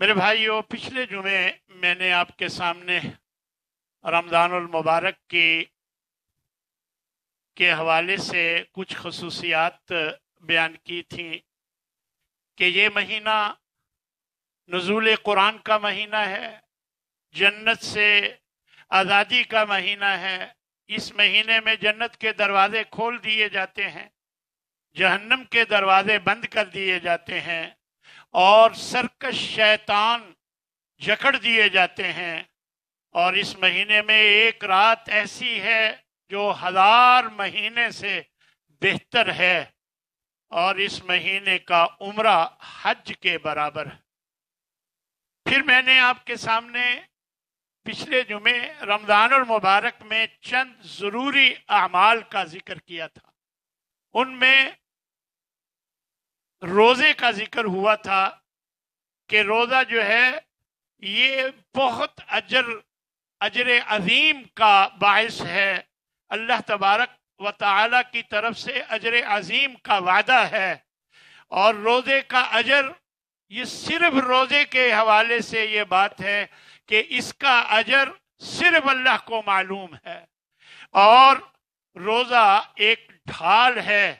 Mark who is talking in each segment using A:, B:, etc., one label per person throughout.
A: میرے بھائیو، پچھلے جمعے میں نے آپ کے سامنے رمضان المبارک کے حوالے سے کچھ خصوصیات بیان کی تھیں کہ یہ مہینہ نزول قرآن کا مہینہ ہے، جنت سے آزادی کا مہینہ ہے۔ اس مہینے میں جنت کے دروازے کھول دیے جاتے ہیں، جہنم کے دروازے بند کر دیے جاتے ہیں، اور سرکش شیطان جکڑ دیے جاتے ہیں۔ اور اس مہینے میں ایک رات ایسی ہے جو 1000 مہینے سے بہتر ہے، اور اس مہینے کا عمرہ حج کے برابر ہے۔ پھر میں نے آپ کے سامنے پچھلے جمعے رمضان المبارک میں چند ضروری اعمال کا ذکر کیا تھا۔ ان میں روزے کا ذکر ہوا تھا کہ روزہ جو ہے یہ بہت اجر عظیم کا باعث ہے۔ اللہ تبارک و تعالی کی طرف سے اجر عظیم کا وعدہ ہے، اور روزے کا اجر یہ صرف روزے کے حوالے سے یہ بات ہے کہ اس کا اجر صرف اللہ کو معلوم ہے۔ اور روزہ ایک ڈھال ہے،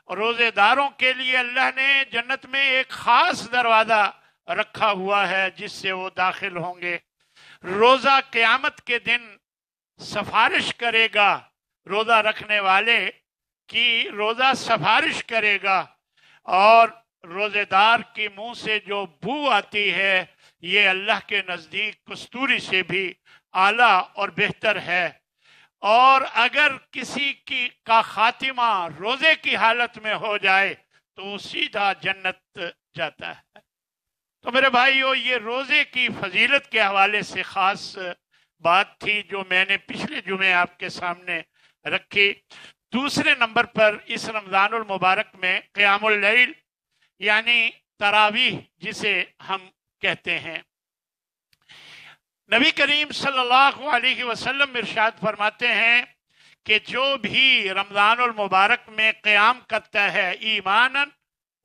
A: روزے داروں کے لیے اللہ نے جنت میں ایک خاص دروازہ رکھا ہوا ہے جس سے وہ داخل ہوں گے۔ روزہ قیامت کے دن سفارش کرے گا، روزہ رکھنے والے کی روزہ سفارش کرے گا، اور روزے دار کے منہ سے جو بو آتی ہے یہ اللہ کے نزدیک کستوری سے بھی اعلیٰ اور بہتر ہے۔ اور اگر کسی کا خاتمہ روزے کی حالت میں ہو جائے تو وہ سیدھا جنت جاتا ہے۔ تو میرے بھائیو، یہ روزے کی فضیلت کے حوالے سے خاص بات تھی جو میں نے پچھلے جمعے آپ کے سامنے رکھی۔ دوسرے نمبر پر اس رمضان المبارک میں قیام اللیل یعنی تراویح جسے ہم کہتے ہیں، نبی کریم صلی اللہ علیہ وسلم ارشاد فرماتے ہیں کہ جو بھی رمضان المبارک میں قیام کرتا ہے ایماناً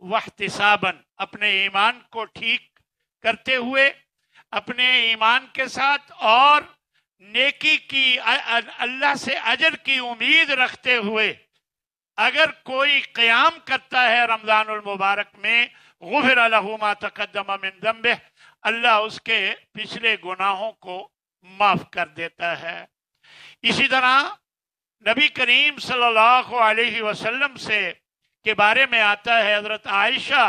A: واحتساباً، اپنے ایمان کو ٹھیک کرتے ہوئے، اپنے ایمان کے ساتھ اور نیکی کی اللہ سے اجر کی امید رکھتے ہوئے اگر کوئی قیام کرتا ہے رمضان المبارک میں، غفر لہ ما تقدم من ذنبہ، اللہ اس کے پچھلے گناہوں کو معاف کر دیتا ہے۔ اسی طرح نبی کریم صلی اللہ علیہ وسلم سے کے بارے میں آتا ہے، حضرت عائشہ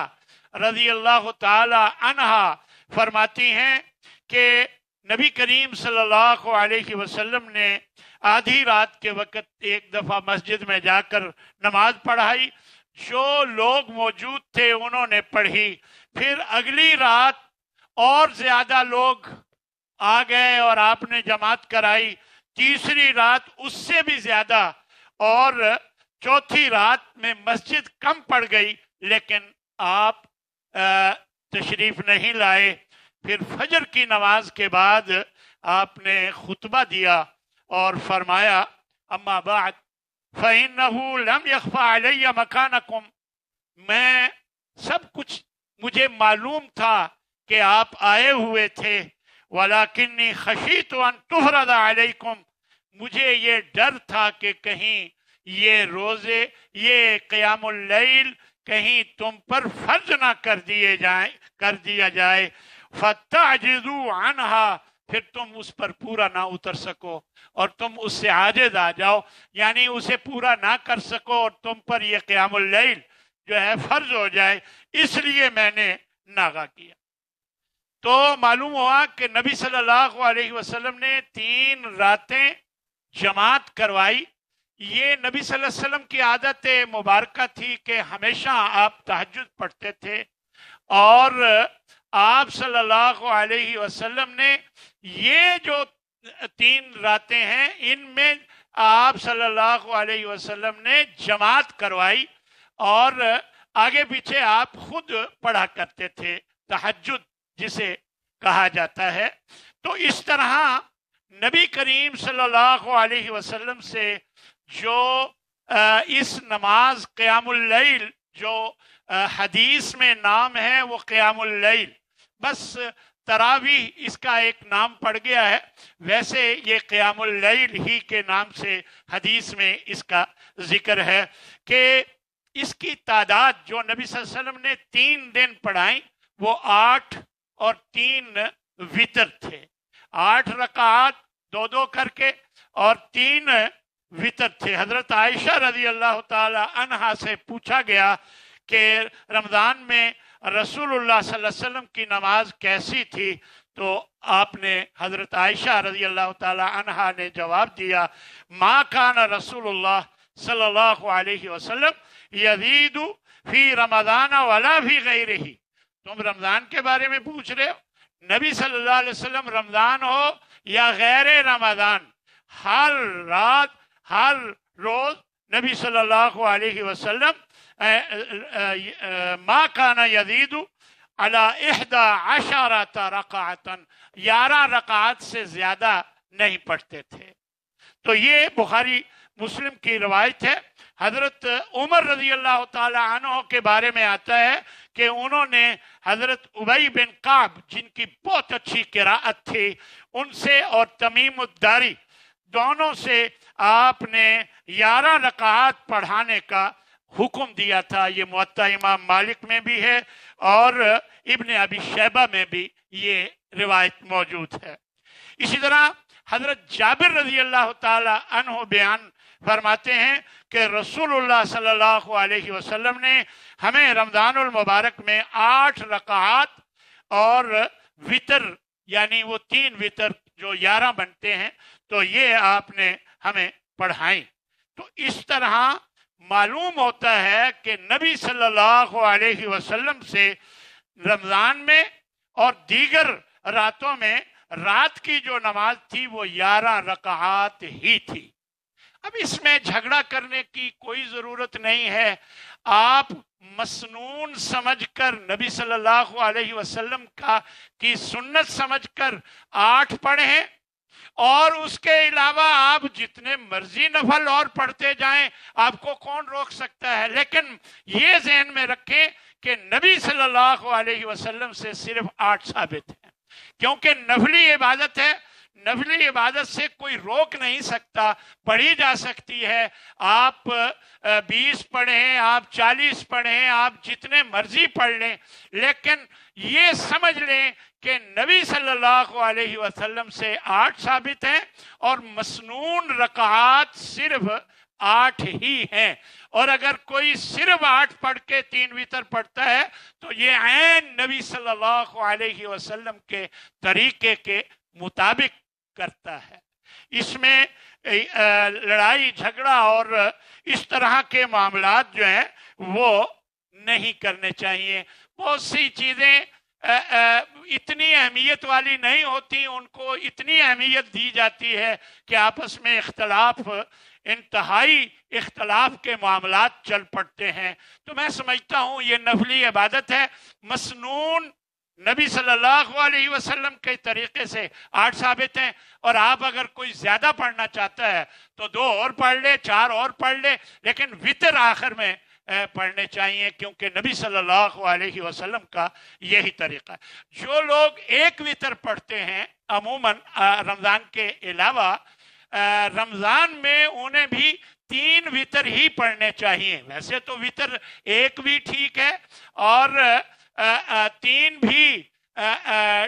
A: رضی اللہ تعالی عنہا فرماتی ہیں کہ نبی کریم صلی اللہ علیہ وسلم نے آدھی رات کے وقت ایک دفعہ مسجد میں جا کر نماز پڑھائی، جو لوگ موجود تھے انہوں نے پڑھی، پھر اگلی رات اور زیادہ لوگ آ گئے اور آپ نے جماعت کرائی، تیسری رات اس سے بھی زیادہ، اور چوتھی رات میں مسجد کم پڑ گئی لیکن آپ تشریف نہیں لائے۔ پھر فجر کی نماز کے بعد آپ نے خطبہ دیا اور فرمایا اما بعد فإنه لم يخفى علی مکانکم، میں سب کچھ مجھے معلوم تھا کہ آپ آئے ہوئے تھے، ولکنی خشیت ان تفرض علیکم، مجھے یہ ڈر تھا کہ کہیں یہ روزے، یہ قیام اللیل کہیں تم پر فرض نہ کر دیا جائے، فتعجزوا عنہا، پھر تم اس پر پورا نہ اتر سکو اور تم اس سے عاجز آ جاؤ، یعنی اسے پورا نہ کر سکو اور تم پر یہ قیام اللیل جو ہے فرض ہو جائے، اس لیے میں نے ناغہ کیا۔ تو معلوم ہوا کہ نبی صلی اللہ علیہ وسلم نے 3 راتیں جماعت کروائی۔ یہ نبی صلی اللہ علیہ وسلم کی عادت مبارکہ تھی کہ ہمیشہ آپ تہجد پڑھتے تھے، اور آپ صلی اللہ علیہ وسلم نے یہ جو 3 راتیں ہیں ان میں آپ صلی اللہ علیہ وسلم نے جماعت کروائی، اور آگے پیچھے آپ خود پڑھا کرتے تھے، تہجد جسے کہا جاتا ہے۔ تو اس طرح نبی کریم صلی اللہ علیہ وسلم سے جو اس نماز قیام اللیل جو حدیث میں نام ہے وہ قیام اللیل، بس تراویح اس کا ایک نام پڑ گیا ہے، ویسے یہ قیام اللیل ہی کے نام سے حدیث میں اس کا ذکر ہے کہ اس کی تعداد جو نبی صلی اللہ علیہ وسلم نے 3 دن پڑھائیں وہ 8 اور 3 وتر تھے، 8 رکعات 2 کر کے اور 3 وتر تھے۔ حضرت عائشہ رضی اللہ تعالی عنہا سے پوچھا گیا کہ رمضان میں رسول اللہ صلی اللہ علیہ وسلم کی نماز کیسی تھی، تو آپ نے حضرت عائشہ رضی اللہ تعالی عنہا نے جواب دیا، ما کان رسول اللہ صلی اللہ علیہ وسلم یزید فی رمضان ولا فی غیرہ۔ تم رمضان کے بارے میں پوچھ رہے ہو، نبی صلی اللہ علیہ وسلم رمضان ہو یا غیر رمضان، ہر رات ہر روز نبی صلی اللہ علیہ وسلم ما کان یزید علی 11 رکعتا، 11 رکعات سے زیادہ نہیں پڑھتے تھے۔ تو یہ بخاری مسلم کی روایت ہے۔ حضرت عمر رضی اللہ تعالی عنہ کے بارے میں آتا ہے کہ انہوں نے حضرت ابی بن کعب جن کی بہت اچھی قراءت تھی ان سے اور تمیم الداری دونوں سے آپ نے 11 رکعات پڑھانے کا حکم دیا تھا۔ یہ موطا امام مالک میں بھی ہے اور ابن ابی شیبہ میں بھی یہ روایت موجود ہے۔ اسی طرح حضرت جابر رضی اللہ تعالی عنہ بیان فرماتے ہیں کہ رسول اللہ صلی اللہ علیہ وسلم نے ہمیں رمضان المبارک میں 8 رکعات اور وتر یعنی وہ 3 وتر جو 11 بنتے ہیں تو یہ آپ نے ہمیں پڑھائیں۔ تو اس طرح معلوم ہوتا ہے کہ نبی صلی اللہ علیہ وسلم سے رمضان میں اور دیگر راتوں میں رات کی جو نماز تھی وہ 11 رکعات ہی تھی۔ اب اس میں جھگڑا کرنے کی کوئی ضرورت نہیں ہے، آپ مسنون سمجھ کر نبی صلی اللہ علیہ وسلم کی سنت سمجھ کر 8 پڑھیں اور اس کے علاوہ آپ جتنے مرضی نفل اور پڑھتے جائیں، آپ کو کون روک سکتا ہے۔ لیکن یہ ذہن میں رکھیں کہ نبی صلی اللہ علیہ وسلم سے صرف 8 ثابت ہیں، کیونکہ نفلی عبادت ہے، نفلی عبادت سے کوئی روک نہیں سکتا، پڑھی جا سکتی ہے۔ آپ 20 پڑھیں، آپ 40 پڑھیں، آپ جتنے مرضی پڑھ لیں، لیکن یہ سمجھ لیں کہ نبی صلی اللہ علیہ وسلم سے 8 ثابت ہیں اور مسنون رکعات صرف 8 ہی ہیں۔ اور اگر کوئی صرف 8 پڑھ کے 3 وتر پڑھتا ہے تو یہ عین نبی صلی اللہ علیہ وسلم کے طریقے کے مطابق کرتا ہے۔ اس میں لڑائی جھگڑا اور اس طرح کے معاملات جو ہیں وہ نہیں کرنے چاہیے۔ بہت سی چیزیں اتنی اہمیت والی نہیں ہوتی، ان کو اتنی اہمیت دی جاتی ہے کہ آپس میں انتہائی اختلاف کے معاملات چل پڑتے ہیں۔ تو میں سمجھتا ہوں یہ نفلی عبادت ہے، مسنون نبی صلی اللہ علیہ وسلم کے طریقے سے 8 ثابت ہیں، اور آپ اگر کوئی زیادہ پڑھنا چاہتا ہے تو 2 اور پڑھ لے، 4 اور پڑھ لے، لیکن وتر آخر میں پڑھنے چاہیے کیونکہ نبی صلی اللہ علیہ وسلم کا یہی طریقہ ہے۔ جو لوگ 1 وتر پڑھتے ہیں عموماً رمضان کے علاوہ، رمضان میں انہیں بھی 3 وتر ہی پڑھنے چاہیے۔ ویسے تو وتر 1 بھی ٹھیک ہے اور 3 بھی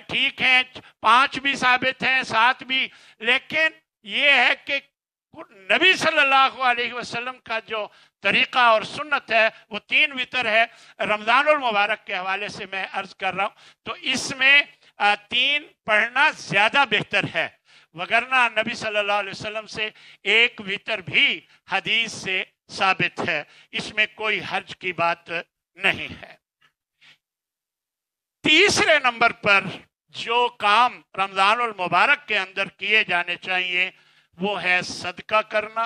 A: ٹھیک ہیں، 5 بھی ثابت ہیں، 7 بھی، لیکن یہ ہے کہ نبی صلی اللہ علیہ وسلم کا جو طریقہ اور سنت ہے وہ 3 وتر ہے۔ رمضان المبارک کے حوالے سے میں عرض کر رہا ہوں تو اس میں 3 پڑھنا زیادہ بہتر ہے، وگرنہ نبی صلی اللہ علیہ وسلم سے 1 وتر بھی حدیث سے ثابت ہے، اس میں کوئی حرج کی بات نہیں ہے۔ تیسرے نمبر پر جو کام رمضان المبارک کے اندر کیے جانے چاہیے وہ ہے صدقہ کرنا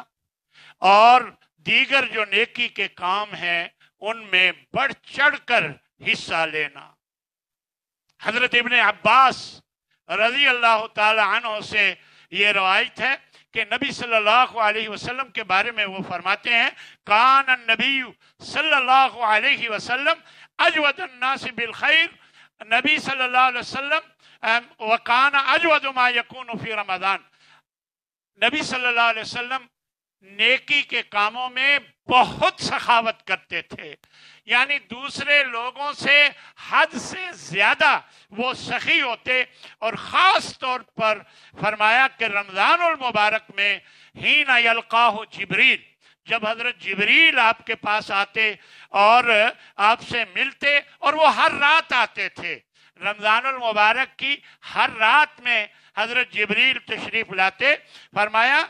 A: اور دیگر جو نیکی کے کام ہیں ان میں بڑھ چڑھ کر حصہ لینا۔ حضرت ابن عباس رضی اللہ تعالی عنہ سے یہ روایت ہے کہ نبی صلی اللہ علیہ وسلم کے بارے میں وہ فرماتے ہیں، کان النبی صلی اللہ علیہ وسلم اجود الناس بالخیر नबी सल्लल्लाहु अलैहि वसल्लम वकान अजवद मा यकून फी रमज़ान, नबी सल्लल्लाहु अलैहि वसल्लम नेकी के कामों में बहुत सखावत करते थे, यानी दूसरे लोगों से हद से ज्यादा वो सखी होते। और ख़ास तौर पर फरमाया कि रमज़ानुल मुबारक में हीना यल्काहु जिब्रील, जब हजरत जिब्रील आपके पास आते और आपसे मिलते, और वो हर रात आते थे, रमज़ानुल मुबारक की हर रात में हजरत जिब्रील तशरीफ लाते। फरमाया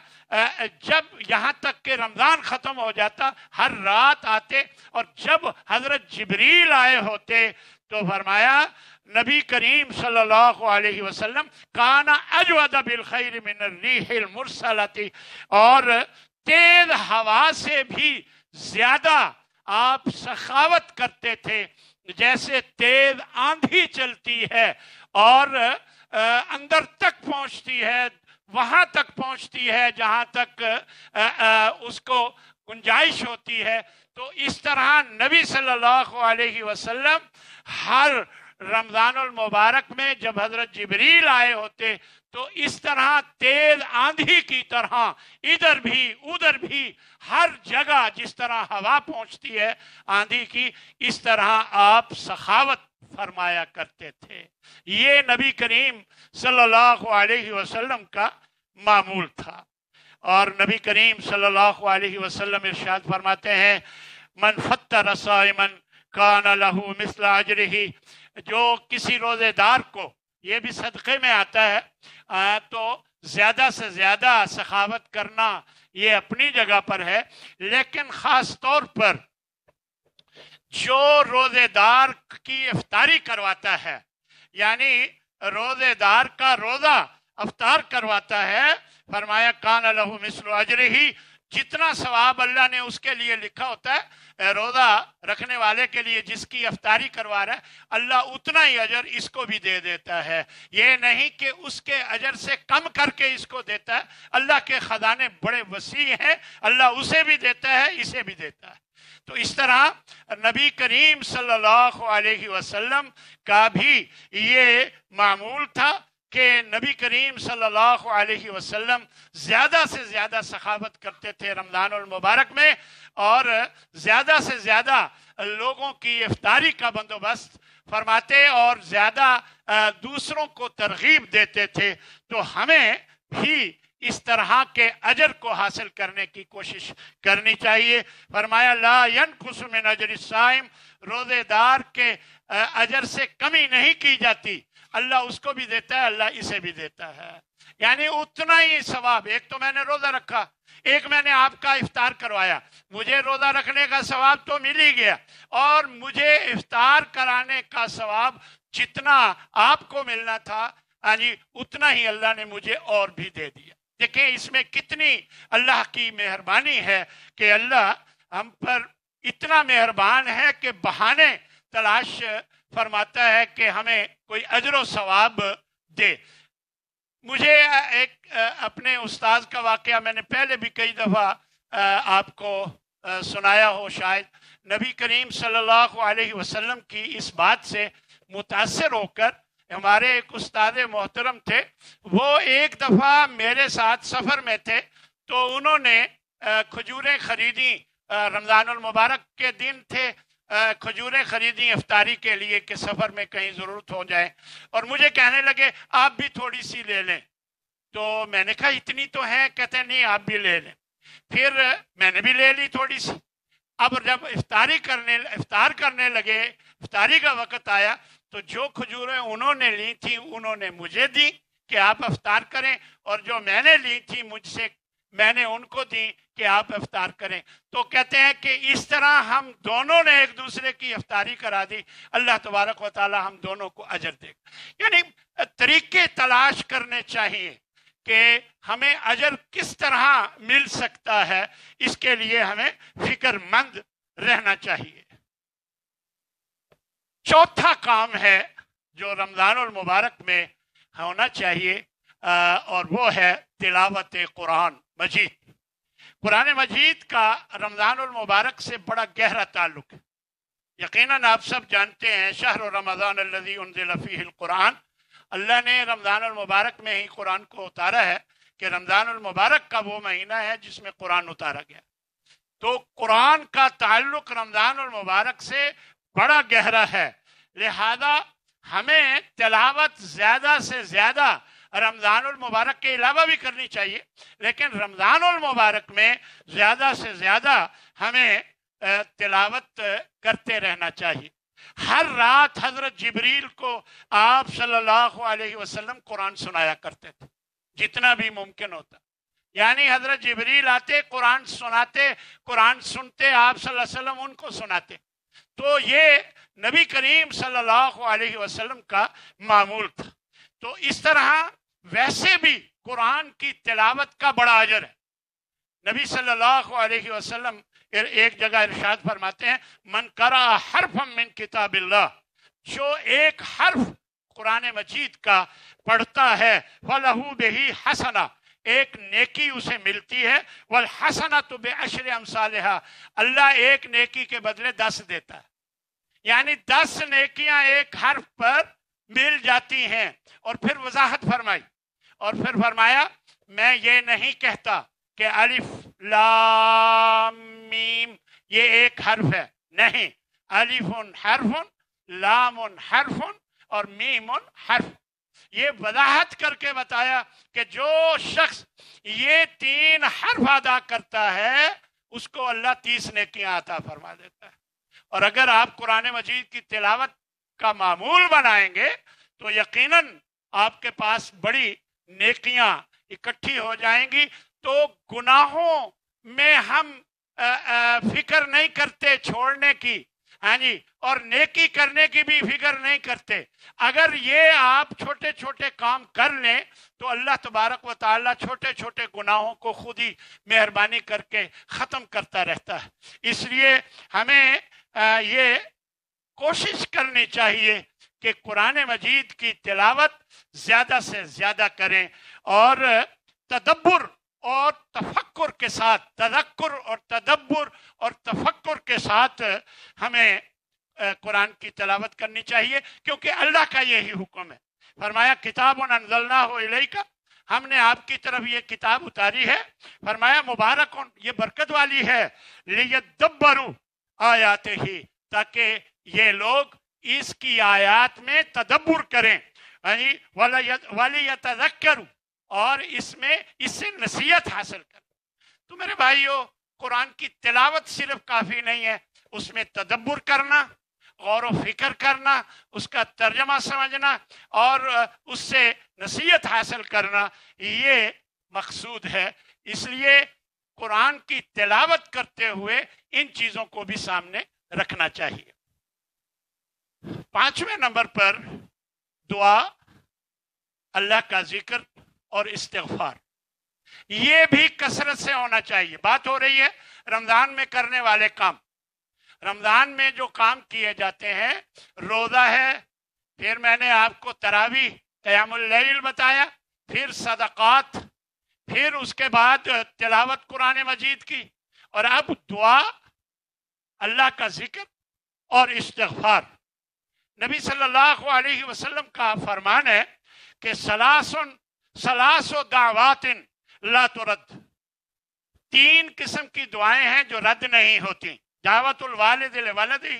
A: जब यहाँ तक कि रमज़ान ख़त्म हो जाता हर रात आते, और जब हजरत जिब्रील आए होते तो फरमाया नबी करीम सल्लल्लाहु अलैहि वसल्लम काना अजवद बिल खैर मिन अर्रीहिल मुरसलती, और तेज हवा से भी ज्यादा आप सखावत करते थे, जैसे तेज आंधी चलती है और अंदर तक पहुंचती है, वहां तक पहुंचती है जहां तक उसको गुंजाइश होती है। तो इस तरह नबी सल्लल्लाहु अलैहि वसल्लम हर रमज़ानुल मुबारक में जब हजरत जिब्रील आए होते तो इस तरह तेज आंधी की तरह इधर भी उधर भी हर जगह जिस तरह हवा पहुंचती है आंधी की, इस तरह आप सखावत फरमाया करते थे। ये नबी करीम सल्लल्लाहु अलैहि वसल्लम का मामूल था। और नबी करीम सल्लल्लाहु अलैहि वसल्लम इरशाद फरमाते हैं मन फत्तर साइमन कान लहू मिस्ल अजरिही, जो किसी रोजेदार को, ये भी सदक़े में आता है, तो ज्यादा से ज्यादा सखावत करना ये अपनी जगह पर है, लेकिन खास तौर पर जो रोजेदार की इफ्तारी करवाता है, यानी रोजेदार का रोजा अफ्तार करवाता है, फरमाया कान लहू मिस्लु अजरिही, जितना सवाब अल्लाह ने उसके लिए लिखा होता है रोजा रखने वाले के लिए जिसकी इफ्तारी करवा रहा है, अल्लाह उतना ही अजर इसको भी दे देता है। ये नहीं कि उसके अजर से कम करके इसको देता है, अल्लाह के खजाने बड़े वसी हैं, अल्लाह उसे भी देता है इसे भी देता है। तो इस तरह नबी करीम सल्लल्लाहु अलैहि वसल्लम का भी ये मामूल था कि नबी करीम सल्लल्लाहु अलैहि वसल्लम ज़्यादा से ज़्यादा सखावत करते थे रमज़ानुल मुबारक में, और ज़्यादा से ज़्यादा लोगों की इफ्तारी का बंदोबस्त फरमाते और ज़्यादा दूसरों को तरगीब देते थे। तो हमें भी इस तरह के अजर को हासिल करने की कोशिश करनी चाहिए। फरमाया ला यनकुस मिन अजरि साइम, रोजेदार के अजर से कमी नहीं की जाती, अल्लाह उसको भी देता है, अल्लाह इसे भी देता है, यानी उतना ही सवाब। एक तो मैंने रोजा रखा, एक मैंने आपका इफ्तार करवाया, मुझे रोजा रखने का सवाब तो मिल ही गया, और मुझे इफ्तार कराने का सवाब जितना आपको मिलना था यानी उतना ही अल्लाह ने मुझे और भी दे दिया। देखें इसमें कितनी अल्लाह की मेहरबानी है कि अल्लाह हम पर इतना मेहरबान है कि बहाने तलाश फरमाता है कि हमें कोई अजर सवाब दे। मुझे एक अपने उस्ताद का वाकया मैंने पहले भी कई दफ़ा आपको सुनाया हो शायद। नबी करीम सल्लल्लाहु अलैहि वसल्लम की इस बात से मुतासर होकर हमारे एक उस्ताद मोहतरम थे, वो एक दफ़ा मेरे साथ सफ़र में थे, तो उन्होंने खजूरें खरीदी, रमज़ानुल मुबारक के दिन थे, खजूरें खरीदी इफ्तारी के लिए कि सफ़र में कहीं ज़रूरत हो जाए, और मुझे कहने लगे आप भी थोड़ी सी ले लें। तो मैंने कहा इतनी तो है, कहते नहीं आप भी ले लें। फिर मैंने भी ले ली थोड़ी सी। अब जब इफ्तार करने लगे, इफ्तारी का वक़्त आया, तो जो खजूरें उन्होंने ली थी उन्होंने मुझे दी कि आप इफ्तार करें, और जो मैंने ली थी मुझसे मैंने उनको दी कि आप इफ्तार करें। तो कहते हैं कि इस तरह हम दोनों ने एक दूसरे की इफ्तारी करा दी, अल्लाह तबारक व तआला हम दोनों को अजर देगा। यानी तरीके तलाश करने चाहिए कि हमें अजर किस तरह मिल सकता है, इसके लिए हमें फिक्रमंद रहना चाहिए। चौथा काम है जो रमज़ानुल मुबारक में होना चाहिए, और वो है तिलावत कुरान मजीद। कुरान मजीद का रमज़ानुल मुबारक से बड़ा गहरा ताल्लुक है। یقیناً آپ سب جانتے ہیں شہر رمضان الذی انزل فیہ القرآن، اللہ نے رمضان المبارک میں ہی قرآن کو اتارا ہے کہ رمضان المبارک کا وہ مہینہ ہے جس میں قرآن اتارا گیا۔ تو قرآن کا تعلق رمضان المبارک سے بڑا گہرا ہے، لہذا ہمیں تلاوت زیادہ سے زیادہ رمضان المبارک کے علاوہ بھی کرنی چاہیے، لیکن رمضان المبارک میں زیادہ سے زیادہ ہمیں تلاوت کرتے رہنا چاہیے۔ ہر رات حضرت جبریل کو آپ صلی اللہ علیہ وسلم قرآن سنایا کرتے تھے جتنا بھی ممکن ہوتا، یعنی حضرت جبریل آتے، قرآن سناتے، قرآن سنتے، آپ صلی اللہ علیہ وسلم ان کو سناتے۔ تو یہ نبی کریم صلی اللہ علیہ وسلم کا معمول تھا۔ تو اس طرح ویسے بھی قرآن کی تلاوت کا بڑا اجر ہے۔ نبی صلی اللہ علیہ وسلم ایک جگہ ارشاد فرماتے ہیں من قرأ حرفا من کتاب اللہ، جو ایک حرف قرآن مجید کا پڑھتا ہے فَلَهُ بِهِ حَسَنَةٌ، ایک نیکی اسے ملتی ہے، وَالْحَسَنَةُ بِعَشْرِ أَمْثَالِهَا، اللہ ایک نیکی کے بدلے 10 دیتا ہے، یعنی 10 نیکیاں ایک حرف پر مل جاتی ہیں۔ اور پھر وضاحت فرمائی، اور پھر فرمایا میں یہ نہیں کہتا کہ الف لام میم یہ ایک حرف ہے، نہیں، الف حرف، لام حرف اور میم حرف۔ یہ وضاحت کر کے بتایا کہ جو شخص یہ 3 حرف ادا کرتا ہے اس کو اللہ 30 نیکیاں عطا فرما دیتا ہے۔ اور اگر آپ قرآن مجید کی تلاوت کا معمول بنائیں گے تو یقیناً آپ کے پاس بڑی نیکیاں اکٹھی ہو جائیں گی۔ تو گناہوں میں ہم فکر نہیں کرتے چھوڑنے کی، ہاں جی، اور نیکی کرنے کی بھی فکر نہیں کرتے۔ اگر یہ آپ چھوٹے چھوٹے کام کر لیں تو اللہ تبارک و تعالیٰ چھوٹے چھوٹے گناہوں کو خود ہی مہربانی کر کے ختم کرتا رہتا ہے۔ اس لیے ہمیں یہ کوشش کرنی چاہیے کہ قرآن مجید کی تلاوت زیادہ سے زیادہ کریں، اور تدبر اور تفکر کے ساتھ، تذکر اور تدبر اور تفکر کے ساتھ ہمیں قرآن کی تلاوت کرنی چاہیے، کیونکہ اللہ کا یہی حکم ہے۔ فرمایا کتاب انزلناہ الیک، ہم نے آپ کی طرف یہ کتاب اتاری ہے، فرمایا مبارک، یہ برکت والی ہے، لیدبروا آیاتہ، تاکہ یہ لوگ اس کی آیات میں تدبر کریں، وَلِيَتَذَكَّرُوا، اور اس سے نصیحت حاصل کریں۔ تو میرے بھائیو، قرآن کی تلاوت صرف کافی نہیں ہے، اس میں تدبر کرنا، غور و فکر کرنا، اس کا ترجمہ سمجھنا اور اس سے نصیحت حاصل کرنا، یہ مقصود ہے۔ اس لیے قرآن کی تلاوت کرتے ہوئے ان چیزوں کو بھی سامنے رکھنا چاہیے۔ 5ویں نمبر پر دعا، اللہ کا ذکر اور استغفار، یہ بھی کثرت سے ہونا چاہیے۔ بات ہو رہی ہے رمضان میں کرنے والے کام۔ رمضان میں جو کام کیے جاتے ہیں، روزہ ہے، پھر میں نے آپ کو تراویح، قیام اللیل بتایا، پھر صدقات، پھر اس کے بعد تلاوت قرآن مجید کی، اور اب دعا، اللہ کا ذکر اور استغفار۔ نبی صلی اللہ علیہ وسلم کا فرمان ہے کہ ثلاث دعوات لا ترد، 3 قسم کی دعائیں ہیں جو رد نہیں ہوتی۔ دعوت الوالد لولدہ،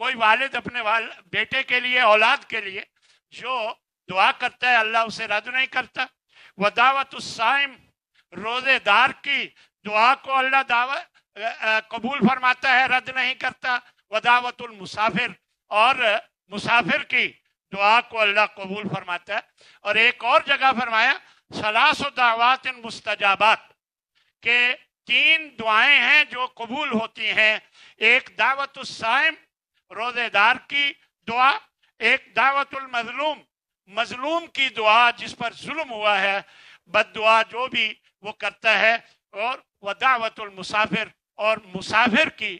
A: کوئی والد اپنے بیٹے کے لیے، اولاد کے لیے جو دعا کرتا ہے اللہ اسے رد نہیں کرتا۔ ودعوت الصائم، روزے دار کی دعا کو اللہ قبول فرماتا ہے، رد نہیں کرتا۔ ودعوت المسافر، اور مسافر کی دعا کو اللہ قبول فرماتا ہے۔ اور ایک اور جگہ فرمایا ثلاث دعوات مستجابات، کہ 3 دعائیں ہیں جو قبول ہوتی ہیں۔ ایک دعوت الصائم، روزے دار کی دعا، ایک دعوت المظلوم، مظلوم کی دعا جس پر ظلم ہوا ہے، بد دعا جو بھی وہ کرتا ہے، اور ودعوت المسافر، اور مسافر کی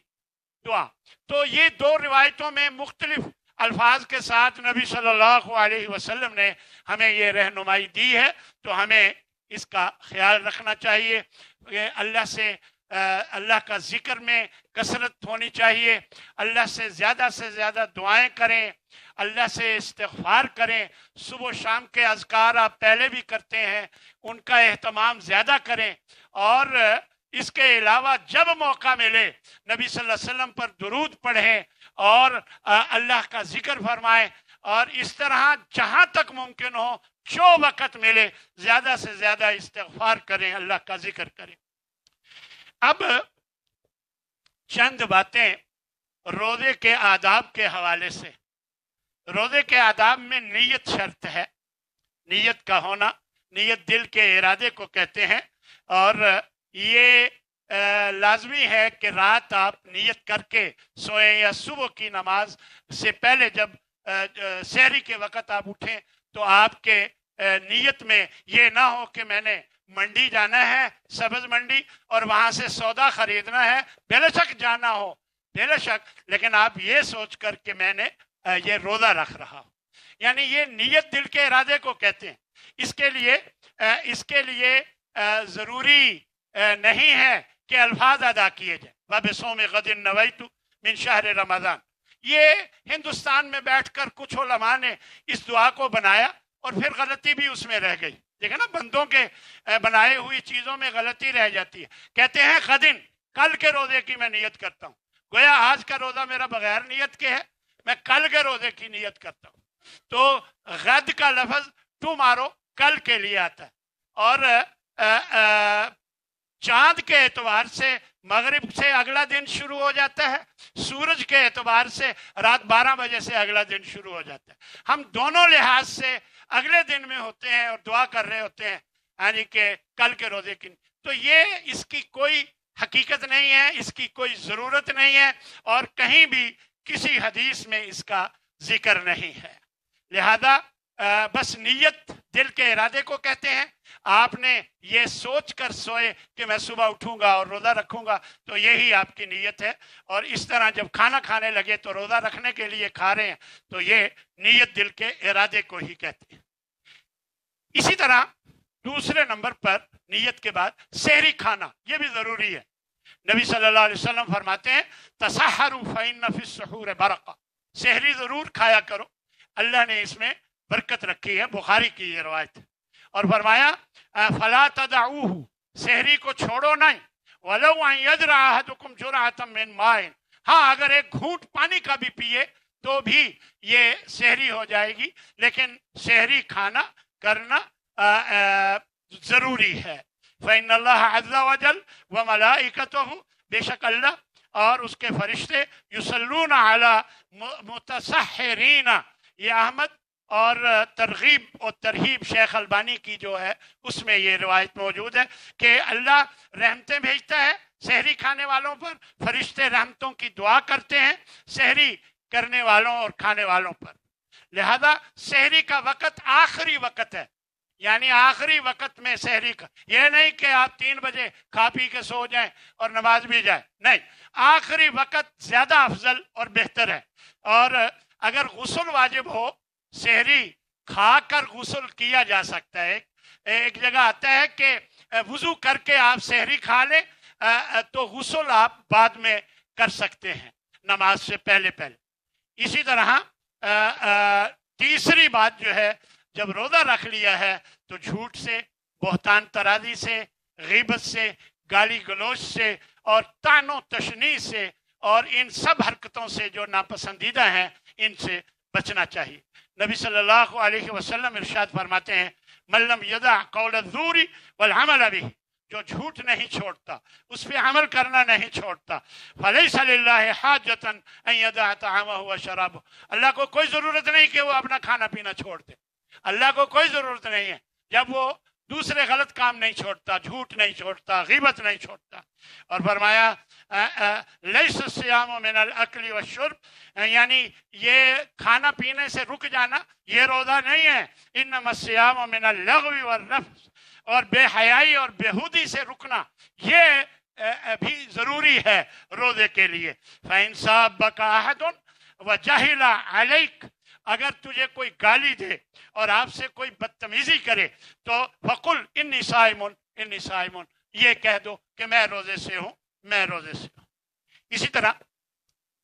A: دعا۔ تو یہ 2 روایتوں میں مختلف الفاظ کے ساتھ نبی صلی اللہ علیہ وسلم نے ہمیں یہ رہنمائی دی ہے، تو ہمیں اس کا خیال رکھنا چاہیے کہ اللہ سے अल्लाह का जिक्र में कसरत होनी चाहिए, अल्लाह से ज़्यादा दुआएं करें, अल्लाह से इस्तिग़फ़ार करें। सुबह शाम के अज़कार आप पहले भी करते हैं, उनका एहतमाम ज़्यादा करें। और इसके अलावा जब मौका मिले नबी सल्लल्लाहु अलैहि वसल्लम पर दुरूद पढ़ें और अल्लाह का जिक्र फरमाएं। और इस तरह जहाँ तक मुमकिन हो जो वक़्त मिले ज़्यादा से ज़्यादा इस्तिग़फ़ार करें, अल्लाह का जिक्र करें। अब चंद बातें रोज़े के आदाब के हवाले से। रोज़े के आदाब में नीयत शर्त है, नीयत का होना, नीयत दिल के इरादे को कहते हैं। और ये लाजमी है कि रात आप नीयत करके सोएं या सुबह की नमाज से पहले जब सहरी के वक़्त आप उठें तो आपके नीयत में ये ना हो कि मैंने मंडी जाना है, सब्ज मंडी, और वहां से सौदा खरीदना है। बेशक जाना हो, बेशक, लेकिन आप ये सोच कर कि मैंने ये रोज़ा रख रहा हूँ, यानी ये नीयत दिल के इरादे को कहते हैं। इसके लिए ज़रूरी नहीं है कि अल्फाज अदा किए जाए। वबिसौम गदिन नवैतु मिन शहर रमज़ान, ये हिंदुस्तान में बैठकर कुछ उलमा ने इस दुआ को बनाया और फिर गलती भी उसमें रह गई। देखा ना, बंदों के बनाई हुई चीज़ों में गलती रह जाती है। कहते हैं गदिन, कल के रोज़े की मैं नियत करता हूँ। गोया आज का रोज़ा मेरा बगैर नियत के है, मैं कल के रोज़े की नियत करता हूँ। तो गद का लफ्ज़ टुमारो कल के लिए आता है। और चांद के एतबार से मगरिब से अगला दिन शुरू हो जाता है, सूरज के एतबार से रात 12 बजे से अगला दिन शुरू हो जाता है। हम दोनों लिहाज से अगले दिन में होते हैं और दुआ कर रहे होते हैं, यानी कि कल के रोजे की। तो ये इसकी कोई हकीकत नहीं है, इसकी कोई ज़रूरत नहीं है, और कहीं भी किसी हदीस में इसका जिक्र नहीं है। लिहाजा बस नीयत दिल के इरादे को कहते हैं। आपने ये सोच कर सोए कि मैं सुबह उठूंगा और रोज़ा रखूंगा, तो यही आपकी नीयत है। और इस तरह जब खाना खाने लगे तो रोज़ा रखने के लिए खा रहे हैं, तो ये नीयत दिल के इरादे को ही कहते हैं। इसी तरह दूसरे नंबर पर नीयत के बाद सहरी खाना, ये भी ज़रूरी है। नबी सल्लल्लाहु अलैहि वसल्लम फरमाते हैं तसहरु फइन्न फी सुहूर बरका, सहरी ज़रूर खाया करो, अल्लाह ने इसमें बरकत रखी है। बुखारी की ये रवायत है। और फरमाया फला तदऊहु, सहरी को छोड़ो नहीं, वलौ अन यजरा अहदुकुम जुरअतम मिन माइन, हाँ अगर एक घूंट पानी का भी पिए तो भी ये सहरी हो जाएगी, लेकिन सहरी खाना करना जरूरी है। फ़इन्नल्लाह अज़्ज़ा वजल व मलाइकतुहु, बेशक अल्लाह और उसके फरिश्ते युसल्लूना अला मुतसहरीना, ये अहमद और तरगीब और तरहीब शेख अलबानी की जो है उसमें ये रिवायत मौजूद है कि अल्लाह रहमतें भेजता है सहरी खाने वालों पर, फरिश्ते रहमतों की दुआ करते हैं सहरी करने वालों और खाने वालों पर। लिहाजा सहरी का वक़्त आखिरी वक़्त है, यानी आखिरी वक़्त में सहरी का, ये नहीं कि आप 3 बजे खा पी के सो जाएं और नमाज भी जाए, नहीं, आखिरी वक़्त ज़्यादा अफजल और बेहतर है। और अगर गुस्ल वाजिब हो, सहरी खाकर गुस्ल किया जा सकता है। एक जगह आता है कि वुजू करके आप सहरी खा लें तो गुस्ल आप बाद में कर सकते हैं नमाज से पहले पहले। इसी तरह तीसरी बात जो है, जब रोज़ा रख लिया है तो झूठ से, बहतान तराजी से, गीबत से, गाली गलोच से और तानो तशनी से और इन सब हरकतों से जो नापसंदीदा हैं, इनसे बचना चाहिए। नबी सल्लल्लाहु अलैहि वसल्लम इरशाद फरमाते हैं मल्लम यदा कौल ज़ूरी वल अमल बिही, जो झूठ नहीं छोड़ता, उस पर अमल करना नहीं छोड़ता, फलैसा लिल्लाहि हाजतन अन यदा तआमहु व शराबहु, अल्लाह को कोई ज़रूरत नहीं कि वो अपना खाना पीना छोड़ दे। अल्लाह को कोई ज़रूरत नहीं है जब वो दूसरे गलत काम नहीं छोड़ता, झूठ नहीं छोड़ता, गीबत नहीं छोड़ता। और फरमाया लैस सियाम मिनल अक्ली व शुर्ब, यानी ये खाना पीने से रुक जाना ये रोज़ा नहीं है। इन्नमा सियाम मिनल लग़वी व रफ़्स, और बेहयाई और बेहूदी से रुकना ये भी ज़रूरी है रोज़े के लिए। फ़इन साबका अहदुन व जहिला अलैक, अगर तुझे कोई गाली दे और आपसे कोई बदतमीजी करे तो फकुल इन्नी साइमुन, ये कह दो कि मैं रोजे से हूँ मैं रोजे से हूँ। इसी तरह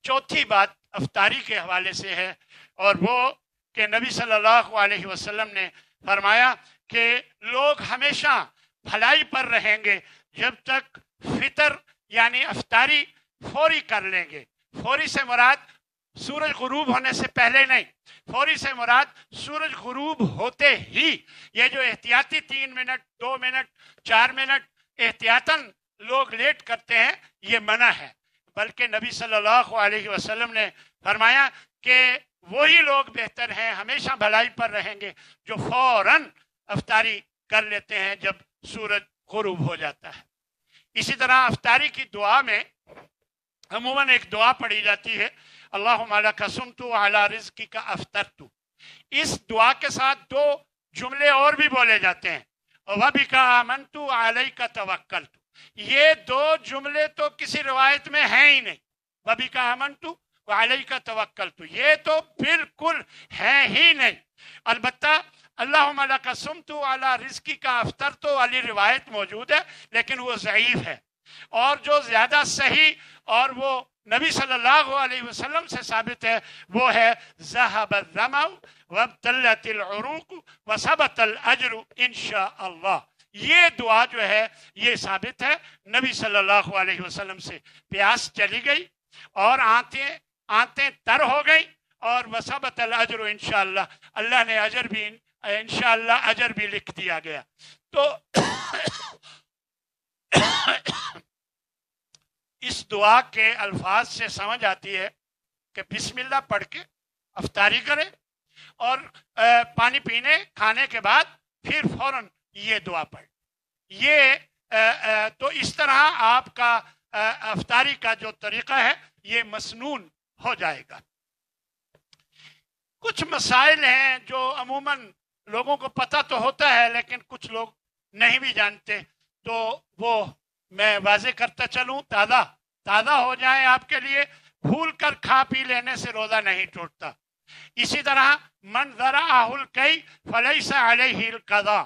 A: चौथी बात अफ्तारी के हवाले से है, और वो कि नबी सल्लल्लाहु अलैहि वसल्लम ने फरमाया कि लोग हमेशा भलाई पर रहेंगे जब तक फितर यानी अफ्तारी फौरी कर लेंगे। फौरी से मुराद सूरज गुरूब होने से पहले नहीं, फौरी से मुराद सूरज गुरूब होते ही। ये जो एहतियाती 3 मिनट 2 मिनट 4 मिनट एहतियातन लोग लेट करते हैं, ये मना है। बल्कि नबी सल्लल्लाहु अलैहि वसल्लम ने फरमाया कि वही लोग बेहतर हैं, हमेशा भलाई पर रहेंगे, जो फौरन अफ्तारी कर लेते हैं जब सूरज गुरूब हो जाता है। इसी तरह अफ्तारी की दुआ में अमूमन एक दुआ पढ़ी जाती है, अल्लाहुम्मा लका सुम्तु अला रिज़्क़िका अफ्तरतु। इस दुआ के साथ 2 जुमले और भी बोले जाते हैं, वबिका आमनतु अलैका तवक्कलतु। ये 2 जुमले तो किसी रिवायत में हैं ही नहीं, वबिका आमनतु अलैका तवक्कलतु, ये तो बिल्कुल है ही नहीं। अलबत्ता अल्लाहुम्मा लका सुम्तु अला रिज़्क़िका अफ्तरतु वाली रिवायत मौजूद है, लेकिन वो ज़ईफ है। और जो ज्यादा सही और वो नबी सल्लल्लाहु अलैहि वसल्लम से साबित है वो है ज़हबज़्ज़मअ वब्तल्लतिल उरूक़ वसबतल अज्रु इंशाअल्लाह। ये दुआ जो है ये साबित है, नबी सल्लल्लाहु अलैहि वसल्लम से प्यास चली गई और आंतें तर हो गई, और वसबतल अज्रु इंशाअल्लाह, अल्लाह ने अजर भी इंशाअल्लाह अजर भी लिख दिया गया। तो इस दुआ के अल्फाज से समझ आती है कि बिस्मिल्लाह पढ़ के अफ्तारी करें, और पानी पीने खाने के बाद फिर फौरन ये दुआ पढ़। ये तो इस तरह आपका अफ्तारी का जो तरीका है ये मसनून हो जाएगा। कुछ मसाइल हैं जो अमूमन लोगों को पता तो होता है लेकिन कुछ लोग नहीं भी जानते, तो वो मैं वाजे करता चलूं, ताज़ा हो जाए आपके लिए। भूल कर खा पी लेने से रोज़ा नहीं टूटता। इसी तरह मन ज़रा आहुल कई फलैसा अलैहिल क़ज़ा,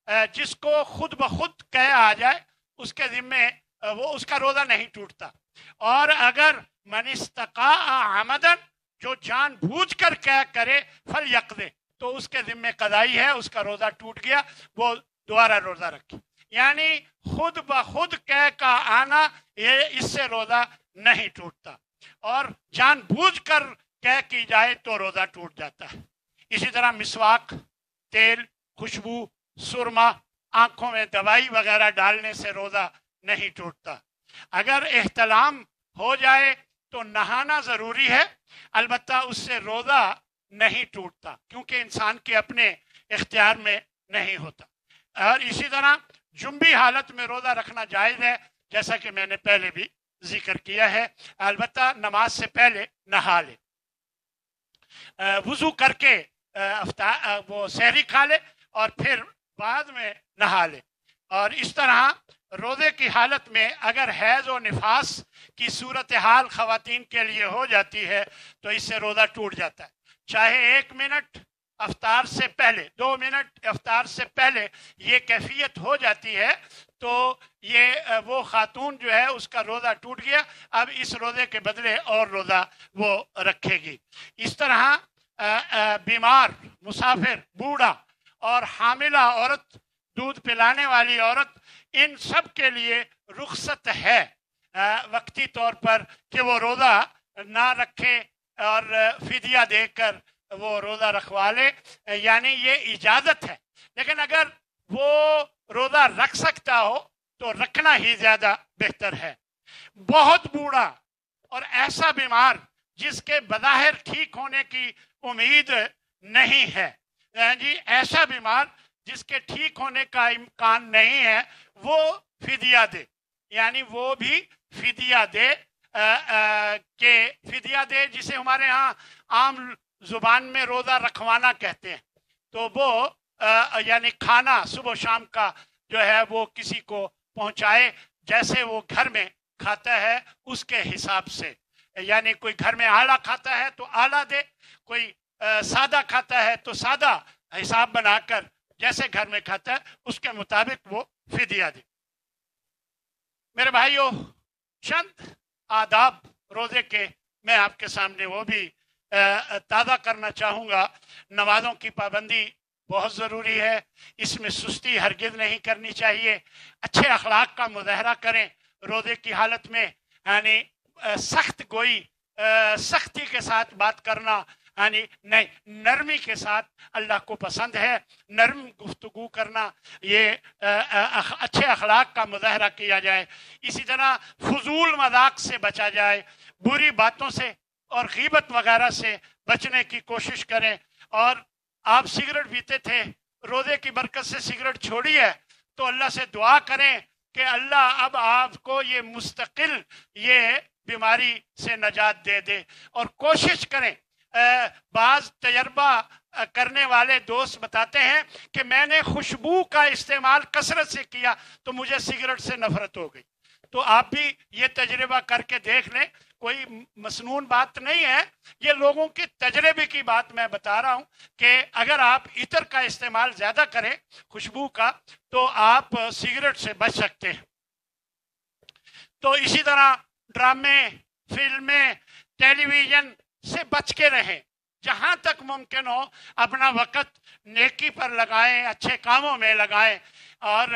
A: जिसको खुद ब खुद कह आ जाए उसके ज़िम्मे वो उसका रोज़ा नहीं टूटता। और अगर मन इस्तक़ा आमदन, जो जानबूझकर कह करे फल यक़दे, तो उसके ज़िम्मे क़ज़ाई है, उसका रोज़ा टूट गया, वो दोबारा रोज़ा रखे। यानी खुद ब खुद कह का आना, ये इससे रोज़ा नहीं टूटता, और जानबूझकर कह की जाए तो रोज़ा टूट जाता है। इसी तरह मिसवाक, तेल, खुशबू, सुरमा, आंखों में दवाई वगैरह डालने से रोज़ा नहीं टूटता। अगर एहतलाम हो जाए तो नहाना ज़रूरी है, अलबत्ता उससे रोज़ा नहीं टूटता क्योंकि इंसान के अपने इख्तियार में नहीं होता। और इसी तरह जुम्बी हालत में रोज़ा रखना जायज़ है, जैसा कि मैंने पहले भी जिक्र किया है। अलबत्ता नमाज से पहले नहा ले, वुज़ू करके वो सहरी खा ले और फिर बाद में नहा ले। और इस तरह रोज़े की हालत में अगर हैज़ और निफास की सूरत हाल ख़वातीन के लिए हो जाती है तो इससे रोज़ा टूट जाता है। चाहे 1 मिनट अफ्तार से पहले, 2 मिनट अफ्तार से पहले ये कैफियत हो जाती है तो ये वो खातून जो है उसका रोज़ा टूट गया, अब इस रोज़े के बदले और रोज़ा वो रखेगी। इस तरह बीमार, मुसाफिर, बूढ़ा और हामिला औरत, दूध पिलाने वाली औरत, इन सब के लिए रुख्सत है वक्ती तौर पर कि वो रोज़ा ना रखे और फिदिया देकर वो रोज़ा रखवा ले, यानी ये इजाज़त है। लेकिन अगर वो रोज़ा रख सकता हो तो रखना ही ज़्यादा बेहतर है। बहुत बूढ़ा और ऐसा बीमार जिसके बज़ाहिर ठीक होने की उम्मीद नहीं है, जी ऐसा बीमार जिसके ठीक होने का इम्कान नहीं है, वो फिदिया दे, यानी वो भी फिदिया दे के फिदिया दे, जिसे हमारे यहाँ आम जुबान में रोज़ा रखवाना कहते हैं। तो वो यानी खाना सुबह शाम का जो है वो किसी को पहुँचाए, जैसे वो घर में खाता है उसके हिसाब से। यानी कोई घर में आला खाता है तो आला दे, कोई सादा खाता है तो सादा हिसाब बनाकर जैसे घर में खाता है उसके मुताबिक वो फिदिया दे। मेरे भाइयों, चंद आदाब रोज़े के मैं आपके सामने वो भी ताज़ा करना चाहूँगा। नमाज़ों की पाबंदी बहुत ज़रूरी है, इसमें सुस्ती हरगिज़ नहीं करनी चाहिए। अच्छे अखलाक का मुजाहरा करें रोज़े की हालत में, यानी सख्त गोई, सख्ती के साथ बात करना यानी नहीं, नरमी के साथ अल्लाह को पसंद है। नरम गुफ्तगू करना, ये अच्छे अखलाक का मुजाहरा किया जाए। इसी तरह फजूल मजाक से बचा जाए, बुरी बातों से और गीबत वगैरह से बचने की कोशिश करें। और आप सिगरेट पीते थे, रोज़े की बरकत से सिगरेट छोड़ी है, तो अल्लाह से दुआ करें कि अल्लाह अब आपको ये मुस्तकिल ये बीमारी से नजात दे दे। और कोशिश करें, बाज तजर्बा करने वाले दोस्त बताते हैं कि मैंने खुशबू का इस्तेमाल कसरत से किया तो मुझे सिगरेट से नफरत हो गई। तो आप भी ये तजर्बा करके देख लें, कोई मसनून बात नहीं है, ये लोगों के तजर्बे की बात मैं बता रहा हूं कि अगर आप इतर का इस्तेमाल ज्यादा करें, खुशबू का, तो आप सिगरेट से बच सकते हैं। तो इसी तरह ड्रामे, फिल्में, टेलीविजन से बच के रहें। जहां तक मुमकिन हो अपना वक़्त नेकी पर लगाएं, अच्छे कामों में लगाएं और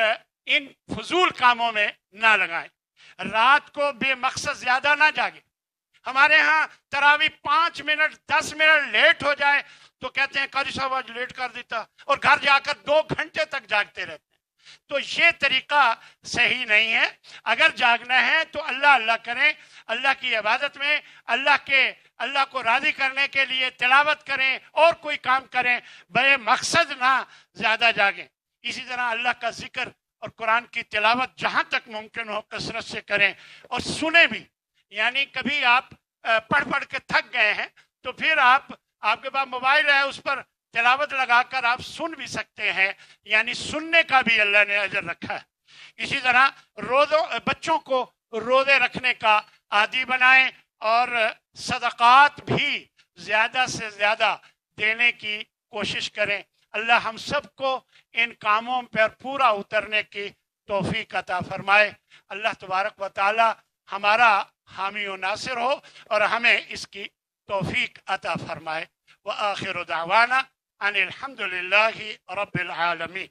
A: इन फजूल कामों में ना लगाएं। रात को बेमकसद ज्यादा ना जागे। हमारे यहाँ तरावी 5 मिनट 10 मिनट लेट हो जाए तो कहते हैं कारी साहब आज लेट कर देता, और घर जाकर 2 घंटे तक जागते रहते हैं। तो ये तरीका सही नहीं है। अगर जागना है तो अल्लाह अल्लाह करें, अल्लाह की इबादत में, अल्लाह को राजी करने के लिए तिलावत करें और कोई काम करें, बे मकसद ना ज्यादा जागें। इसी तरह अल्लाह का जिक्र और कुरान की तिलावत जहां तक मुमकिन हो कसरत से करें और सुने भी। यानी कभी आप पढ़ पढ़ के थक गए हैं तो फिर आपके पास मोबाइल है, उस पर तिलावत लगाकर आप सुन भी सकते हैं, यानी सुनने का भी अल्लाह ने अजर रखा है। इसी तरह बच्चों को रोजे रखने का आदी बनाएं और सदकात भी ज्यादा से ज्यादा देने की कोशिश करें। अल्लाह हम सबको इन कामों पर पूरा उतरने की तौफीक अता फरमाए। अल्लाह तबारक व तआला हमारा हामी व नासिर हो और हमें इसकी तौफीक अता फरमाए। व आखिर दावाना अनिल हम्दुलिल्लाहि रब्बिल आलमीन।